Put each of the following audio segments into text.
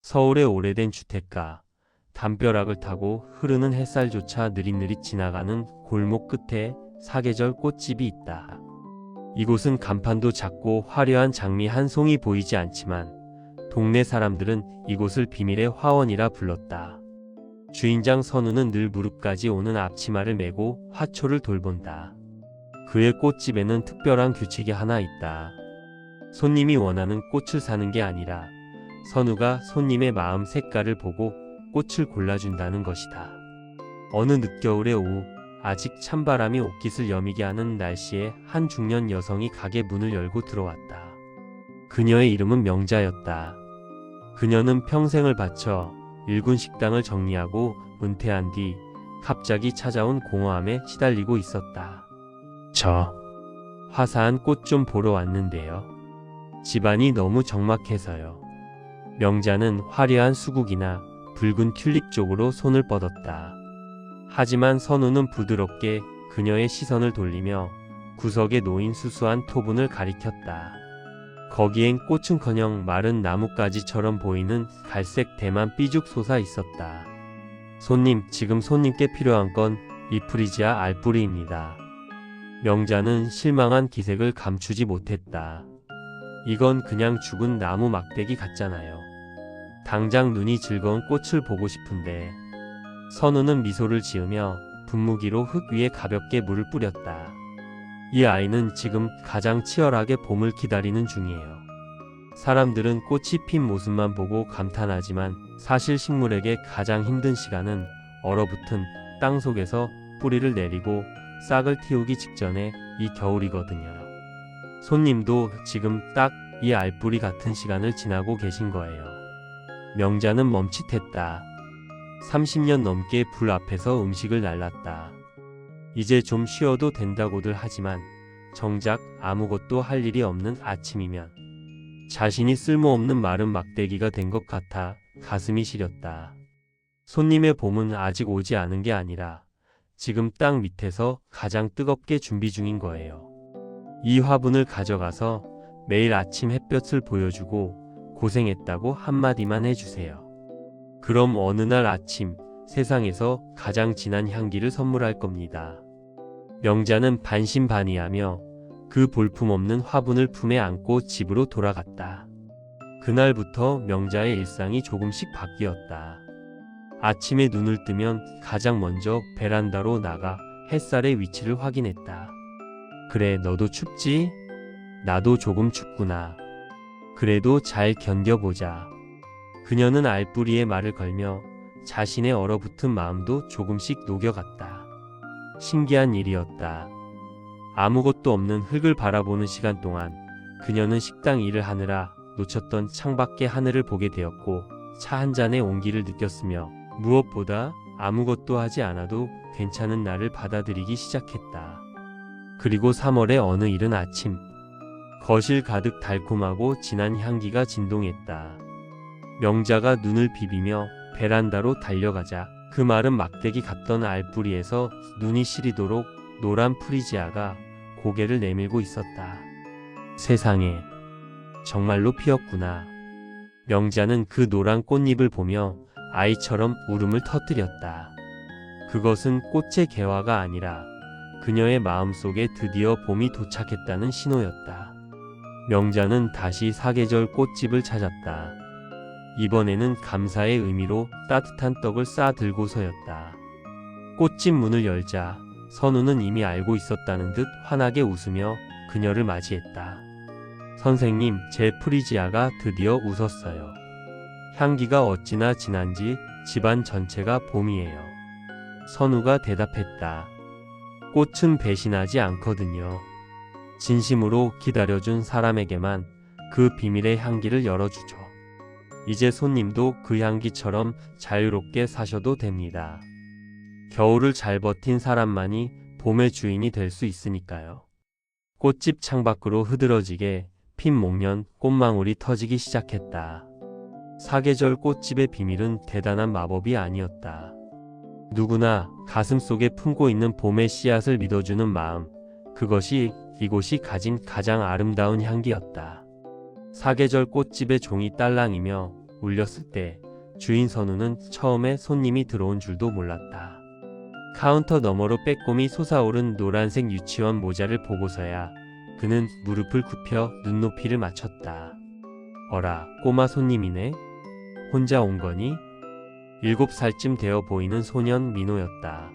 서울의 오래된 주택가, 담벼락을 타고 흐르는 햇살조차 느릿느릿 지나가는 골목 끝에 사계절 꽃집이 있다. 이곳은 간판도 작고 화려한 장미 한 송이 보이지 않지만 동네 사람들은 이곳을 비밀의 화원이라 불렀다. 주인장 선우는 늘 무릎까지 오는 앞치마를 메고 화초를 돌본다. 그의 꽃집에는 특별한 규칙이 하나 있다. 손님이 원하는 꽃을 사는 게 아니라 선우가 손님의 마음 색깔을 보고 꽃을 골라준다는 것이다. 어느 늦겨울의 오후, 아직 찬바람이 옷깃을 여미게 하는 날씨에 한 중년 여성이 가게 문을 열고 들어왔다. 그녀의 이름은 명자였다. 그녀는 평생을 바쳐 일군 식당을 정리하고 은퇴한 뒤 갑자기 찾아온 공허함에 시달리고 있었다. 저 화사한 꽃 좀 보러 왔는데요. 집안이 너무 적막해서요. 명자는 화려한 수국이나 붉은 튤립 쪽으로 손을 뻗었다. 하지만 선우는 부드럽게 그녀의 시선을 돌리며 구석에 놓인 수수한 토분을 가리켰다. 거기엔 꽃은커녕 마른 나뭇가지처럼 보이는 갈색 대만 삐죽 솟아 있었다. 손님, 지금 손님께 필요한 건 이 프리지아 알뿌리입니다. 명자는 실망한 기색을 감추지 못했다. 이건 그냥 죽은 나무 막대기 같잖아요. 당장 눈이 즐거운 꽃을 보고 싶은데. 선우는 미소를 지으며 분무기로 흙 위에 가볍게 물을 뿌렸다. 이 아이는 지금 가장 치열하게 봄을 기다리는 중이에요. 사람들은 꽃이 핀 모습만 보고 감탄하지만 사실 식물에게 가장 힘든 시간은 얼어붙은 땅 속에서 뿌리를 내리고 싹을 틔우기 직전에 이 겨울이거든요. 손님도 지금 딱 이 알뿌리 같은 시간을 지나고 계신 거예요. 명자는 멈칫했다. 30년 넘게 불 앞에서 음식을 날랐다. 이제 좀 쉬어도 된다고들 하지만 정작 아무것도 할 일이 없는 아침이면 자신이 쓸모없는 마른 막대기가 된 것 같아 가슴이 시렸다. 손님의 봄은 아직 오지 않은 게 아니라 지금 땅 밑에서 가장 뜨겁게 준비 중인 거예요. 이 화분을 가져가서 매일 아침 햇볕을 보여주고 고생했다고 한마디만 해주세요. 그럼 어느 날 아침 세상에서 가장 진한 향기를 선물할 겁니다. 명자는 반신반의하며 그 볼품없는 화분을 품에 안고 집으로 돌아갔다. 그날부터 명자의 일상이 조금씩 바뀌었다. 아침에 눈을 뜨면 가장 먼저 베란다로 나가 햇살의 위치를 확인했다. 그래, 너도 춥지? 나도 조금 춥구나. 그래도 잘 견뎌보자. 그녀는 알뿌리의 말을 걸며 자신의 얼어붙은 마음도 조금씩 녹여갔다. 신기한 일이었다. 아무것도 없는 흙을 바라보는 시간 동안 그녀는 식당 일을 하느라 놓쳤던 창밖의 하늘을 보게 되었고 차 한 잔의 온기를 느꼈으며 무엇보다 아무것도 하지 않아도 괜찮은 날을 받아들이기 시작했다. 그리고 3월의 어느 이른 아침, 거실 가득 달콤하고 진한 향기가 진동했다. 명자가 눈을 비비며 베란다로 달려가자 그 마른 막대기 같던 알뿌리에서 눈이 시리도록 노란 프리지아가 고개를 내밀고 있었다. 세상에, 정말로 피었구나. 명자는 그 노란 꽃잎을 보며 아이처럼 울음을 터뜨렸다. 그것은 꽃의 개화가 아니라 그녀의 마음속에 드디어 봄이 도착했다는 신호였다. 명자는 다시 사계절 꽃집을 찾았다. 이번에는 감사의 의미로 따뜻한 떡을 싸 들고서였다. 꽃집 문을 열자 선우는 이미 알고 있었다는 듯 환하게 웃으며 그녀를 맞이했다. 선생님, 제 프리지아가 드디어 웃었어요. 향기가 어찌나 진한지 집안 전체가 봄이에요. 선우가 대답했다. 꽃은 배신하지 않거든요. 진심으로 기다려준 사람에게만 그 비밀의 향기를 열어주죠. 이제 손님도 그 향기처럼 자유롭게 사셔도 됩니다. 겨울을 잘 버틴 사람만이 봄의 주인이 될 수 있으니까요. 꽃집 창밖으로 흐드러지게 핀 목련 꽃망울이 터지기 시작했다. 사계절 꽃집의 비밀은 대단한 마법이 아니었다. 누구나 가슴속에 품고 있는 봄의 씨앗을 믿어주는 마음, 그것이 이곳이 가진 가장 아름다운 향기였다. 사계절 꽃집의 종이 딸랑이며 울렸을 때 주인 선우는 처음에 손님이 들어온 줄도 몰랐다. 카운터 너머로 빼꼼히 솟아오른 노란색 유치원 모자를 보고서야 그는 무릎을 굽혀 눈높이를 맞췄다. 어라, 꼬마 손님이네? 혼자 온 거니? 7살쯤 되어 보이는 소년 민호였다.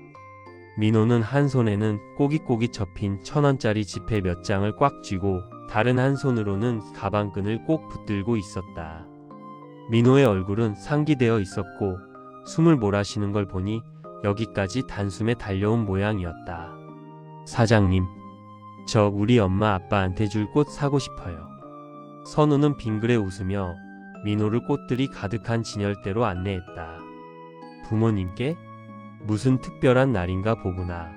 민호는 한 손에는 꼬깃꼬깃 접힌 1,000원짜리 지폐 몇 장을 꽉 쥐고 다른 한 손으로는 가방끈을 꼭 붙들고 있었다. 민호의 얼굴은 상기되어 있었고 숨을 몰아쉬는 걸 보니 여기까지 단숨에 달려온 모양이었다. 사장님, 저 우리 엄마 아빠한테 줄 꽃 사고 싶어요. 선우는 빙그레 웃으며 민호를 꽃들이 가득한 진열대로 안내했다. 부모님께? 무슨 특별한 날인가 보구나.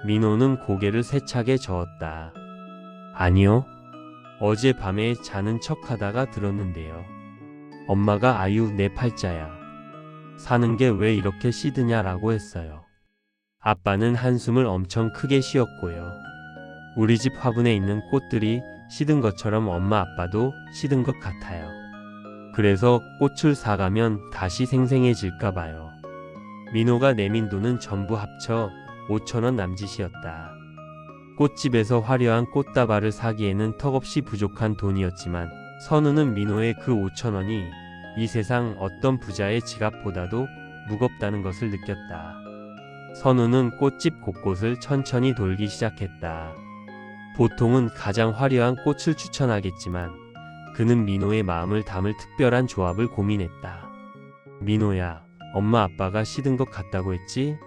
민호는 고개를 세차게 저었다. 아니요. 어젯밤에 자는 척하다가 들었는데요. 엄마가 아유 내 팔자야. 사는 게 왜 이렇게 시드냐라고 했어요. 아빠는 한숨을 엄청 크게 쉬었고요. 우리 집 화분에 있는 꽃들이 시든 것처럼 엄마 아빠도 시든 것 같아요. 그래서 꽃을 사가면 다시 생생해질까 봐요. 민호가 내민 돈은 전부 합쳐 5,000원 남짓이었다. 꽃집에서 화려한 꽃다발을 사기에는 턱없이 부족한 돈이었지만 선우는 민호의 그 5,000원이 이 세상 어떤 부자의 지갑보다도 무겁다는 것을 느꼈다. 선우는 꽃집 곳곳을 천천히 돌기 시작했다. 보통은 가장 화려한 꽃을 추천하겠지만 그는 민호의 마음을 담을 특별한 조합을 고민했다. 민호야, 엄마 아빠가 시든 것 같다고 했지?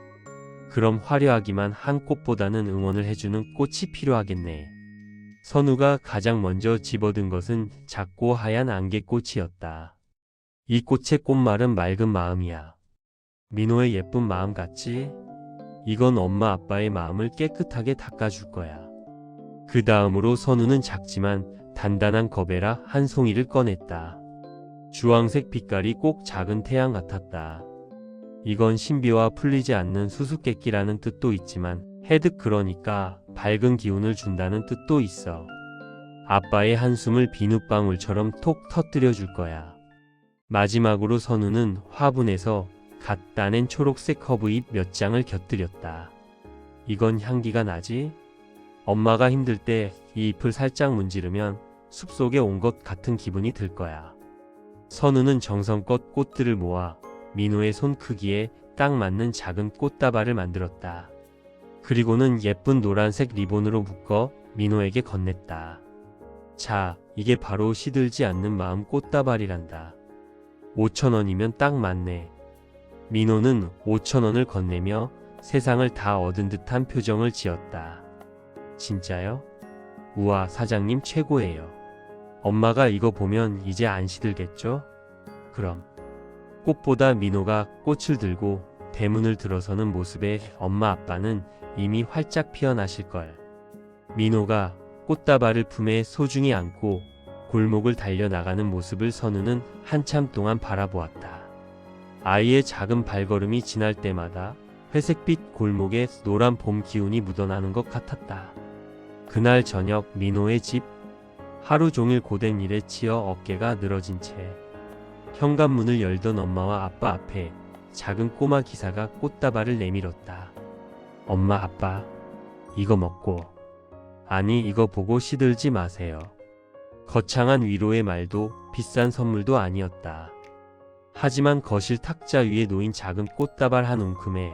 그럼 화려하기만 한 꽃보다는 응원을 해주는 꽃이 필요하겠네. 선우가 가장 먼저 집어든 것은 작고 하얀 안개꽃이었다. 이 꽃의 꽃말은 맑은 마음이야. 민호의 예쁜 마음 같지? 이건 엄마 아빠의 마음을 깨끗하게 닦아줄 거야. 그 다음으로 선우는 작지만 단단한 거베라 한 송이를 꺼냈다. 주황색 빛깔이 꼭 작은 태양 같았다. 이건 신비와 풀리지 않는 수수께끼라는 뜻도 있지만 해득 그러니까 밝은 기운을 준다는 뜻도 있어. 아빠의 한숨을 비눗방울처럼 톡 터뜨려 줄 거야. 마지막으로 선우는 화분에서 갓 따낸 초록색 허브잎 몇 장을 곁들였다. 이건 향기가 나지? 엄마가 힘들 때 이 잎을 살짝 문지르면 숲속에 온 것 같은 기분이 들 거야. 선우는 정성껏 꽃들을 모아 민호의 손 크기에 딱 맞는 작은 꽃다발을 만들었다. 그리고는 예쁜 노란색 리본으로 묶어 민호에게 건넸다. 자, 이게 바로 시들지 않는 마음 꽃다발이란다. 5,000원이면 딱 맞네. 민호는 5,000원을 건네며 세상을 다 얻은 듯한 표정을 지었다. 진짜요? 우와, 사장님 최고예요. 엄마가 이거 보면 이제 안 시들겠죠? 그럼. 꽃보다 민호가 꽃을 들고 대문을 들어서는 모습에 엄마 아빠는 이미 활짝 피어나실걸. 민호가 꽃다발을 품에 소중히 안고 골목을 달려나가는 모습을 선우는 한참 동안 바라보았다. 아이의 작은 발걸음이 지날 때마다 회색빛 골목에 노란 봄 기운이 묻어나는 것 같았다. 그날 저녁 민호의 집. 하루 종일 고된 일에 치여 어깨가 늘어진 채 현관문을 열던 엄마와 아빠 앞에 작은 꼬마 기사가 꽃다발을 내밀었다. 엄마, 아빠, 이거 먹고. 아니, 이거 보고 시들지 마세요. 거창한 위로의 말도 비싼 선물도 아니었다. 하지만 거실 탁자 위에 놓인 작은 꽃다발 한 움큼에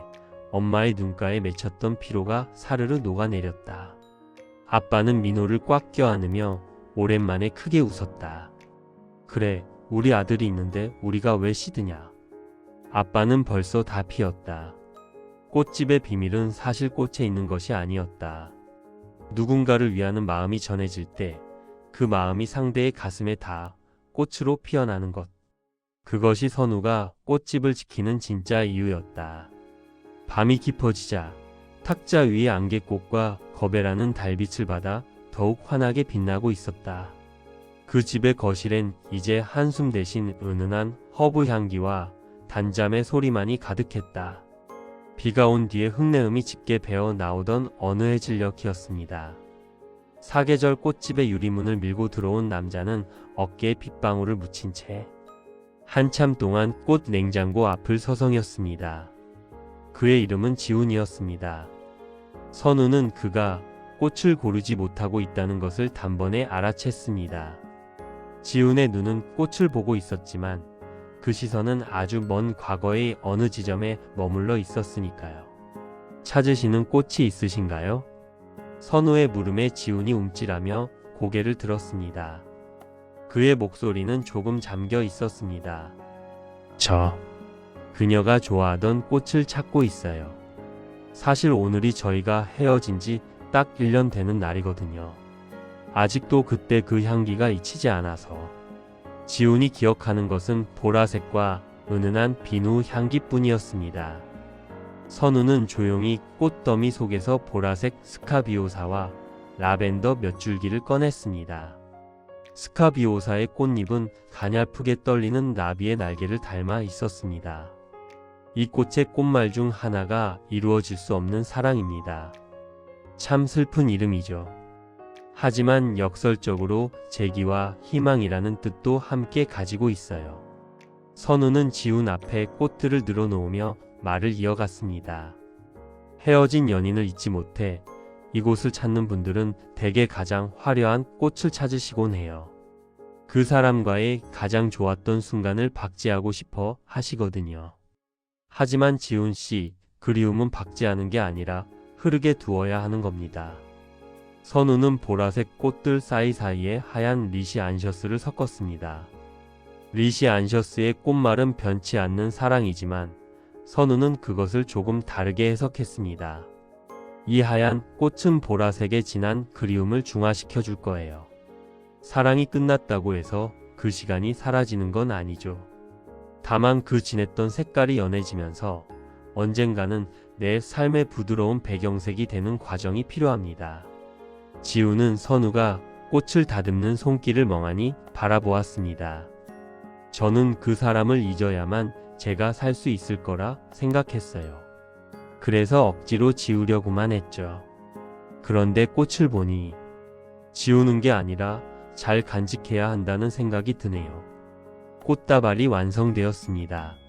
엄마의 눈가에 맺혔던 피로가 사르르 녹아내렸다. 아빠는 민호를 꽉 껴안으며 오랜만에 크게 웃었다. 그래, 우리 아들이 있는데 우리가 왜 시드냐. 아빠는 벌써 다 피었다. 꽃집의 비밀은 사실 꽃에 있는 것이 아니었다. 누군가를 위하는 마음이 전해질 때 그 마음이 상대의 가슴에 닿아 꽃으로 피어나는 것. 그것이 선우가 꽃집을 지키는 진짜 이유였다. 밤이 깊어지자 탁자 위의 안개꽃과 거베라는 달빛을 받아 더욱 환하게 빛나고 있었다. 그 집의 거실엔 이제 한숨 대신 은은한 허브 향기와 단잠의 소리만이 가득했다. 비가 온 뒤에 흙내음이 짙게 배어 나오던 어느 해 진녘이었습니다. 사계절 꽃집의 유리문을 밀고 들어온 남자는 어깨에 빗방울을 묻힌 채 한참 동안 꽃 냉장고 앞을 서성였습니다. 그의 이름은 지훈이었습니다. 선우는 그가 꽃을 고르지 못하고 있다는 것을 단번에 알아챘습니다. 지훈의 눈은 꽃을 보고 있었지만 그 시선은 아주 먼 과거의 어느 지점에 머물러 있었으니까요. 찾으시는 꽃이 있으신가요? 선우의 물음에 지훈이 움찔하며 고개를 들었습니다. 그의 목소리는 조금 잠겨 있었습니다. 그녀가 좋아하던 꽃을 찾고 있어요. 사실 오늘이 저희가 헤어진 지 딱 1년 되는 날이거든요. 아직도 그때 그 향기가 잊히지 않아서. 지훈이 기억하는 것은 보라색과 은은한 비누 향기뿐이었습니다. 선우는 조용히 꽃더미 속에서 보라색 스카비오사와 라벤더 몇 줄기를 꺼냈습니다. 스카비오사의 꽃잎은 가냘프게 떨리는 나비의 날개를 닮아 있었습니다. 이 꽃의 꽃말 중 하나가 이루어질 수 없는 사랑입니다. 참 슬픈 이름이죠. 하지만 역설적으로 재기와 희망이라는 뜻도 함께 가지고 있어요. 선우는 지훈 앞에 꽃들을 늘어놓으며 말을 이어갔습니다. 헤어진 연인을 잊지 못해 이곳을 찾는 분들은 대개 가장 화려한 꽃을 찾으시곤 해요. 그 사람과의 가장 좋았던 순간을 박제하고 싶어 하시거든요. 하지만 지훈 씨, 그리움은 박제하는 게 아니라 흐르게 두어야 하는 겁니다. 선우는 보라색 꽃들 사이사이에 하얀 리시 안셔스를 섞었습니다. 리시 안셔스의 꽃말은 변치 않는 사랑이지만 선우는 그것을 조금 다르게 해석했습니다. 이 하얀 꽃은 보라색의 진한 그리움을 중화시켜 줄 거예요. 사랑이 끝났다고 해서 그 시간이 사라지는 건 아니죠. 다만 그 진했던 색깔이 연해지면서 언젠가는 내 삶의 부드러운 배경색이 되는 과정이 필요합니다. 지훈은 선우가 꽃을 다듬는 손길을 멍하니 바라보았습니다. 저는 그 사람을 잊어야만 제가 살 수 있을 거라 생각했어요. 그래서 억지로 지우려고만 했죠. 그런데 꽃을 보니 지우는 게 아니라 잘 간직해야 한다는 생각이 드네요. 꽃다발이 완성되었습니다.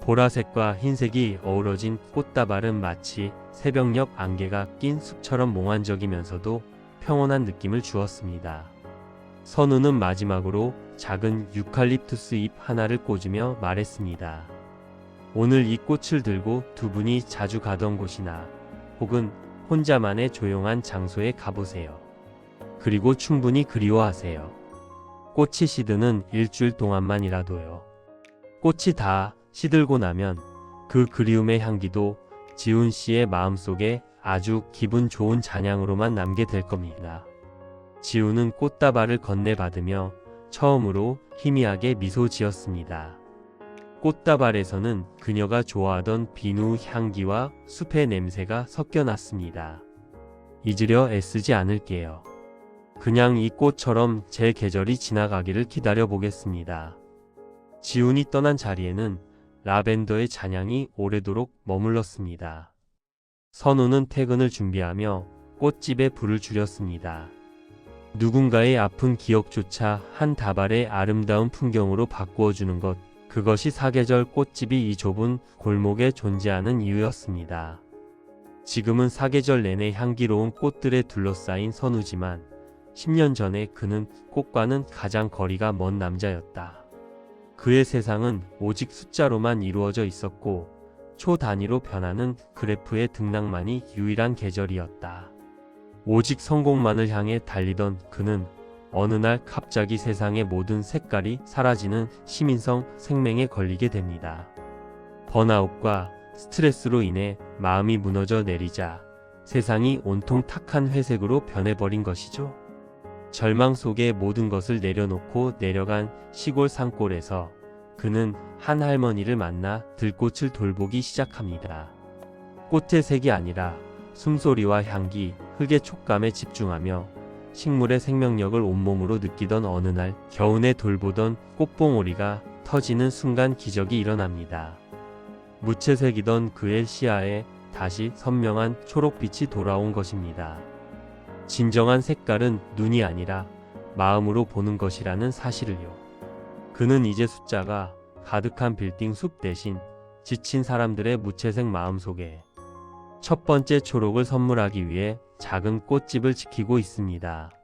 보라색과 흰색이 어우러진 꽃다발은 마치 새벽녘 안개가 낀 숲처럼 몽환적이면서도 평온한 느낌을 주었습니다. 선우는 마지막으로 작은 유칼립투스 잎 하나를 꽂으며 말했습니다. 오늘 이 꽃을 들고 두 분이 자주 가던 곳이나 혹은 혼자만의 조용한 장소에 가보세요. 그리고 충분히 그리워하세요. 꽃이 시드는 일주일 동안만이라도요. 꽃이 다 시들고 나면 그 그리움의 향기도 지훈 씨의 마음속에 아주 기분 좋은 잔향으로만 남게 될 겁니다. 지훈은 꽃다발을 건네받으며 처음으로 희미하게 미소 지었습니다. 꽃다발에서는 그녀가 좋아하던 비누 향기와 숲의 냄새가 섞여 났습니다. 잊으려 애쓰지 않을게요. 그냥 이 꽃처럼 제 계절이 지나가기를 기다려 보겠습니다. 지훈이 떠난 자리에는 라벤더의 잔향이 오래도록 머물렀습니다. 선우는 퇴근을 준비하며 꽃집에 불을 줄였습니다. 누군가의 아픈 기억조차 한 다발의 아름다운 풍경으로 바꾸어주는 것, 그것이 사계절 꽃집이 이 좁은 골목에 존재하는 이유였습니다. 지금은 사계절 내내 향기로운 꽃들에 둘러싸인 선우지만 10년 전에 그는 꽃과는 가장 거리가 먼 남자였다. 그의 세상은 오직 숫자로만 이루어져 있었고 초 단위로 변하는 그래프의 등락만이 유일한 계절이었다. 오직 성공만을 향해 달리던 그는 어느 날 갑자기 세상의 모든 색깔이 사라지는 시민성 생맹에 걸리게 됩니다. 번아웃과 스트레스로 인해 마음이 무너져 내리자 세상이 온통 탁한 회색으로 변해버린 것이죠. 절망 속에 모든 것을 내려놓고 내려간 시골 산골에서 그는 한 할머니를 만나 들꽃을 돌보기 시작합니다. 꽃의 색이 아니라 숨소리와 향기, 흙의 촉감에 집중하며 식물의 생명력을 온몸으로 느끼던 어느 날 겨우내 돌보던 꽃봉오리가 터지는 순간 기적이 일어납니다. 무채색이던 그의 시야에 다시 선명한 초록빛이 돌아온 것입니다. 진정한 색깔은 눈이 아니라 마음으로 보는 것이라는 사실을요. 그는 이제 숫자가 가득한 빌딩 숲 대신 지친 사람들의 무채색 마음속에 첫 번째 초록을 선물하기 위해 작은 꽃집을 지키고 있습니다.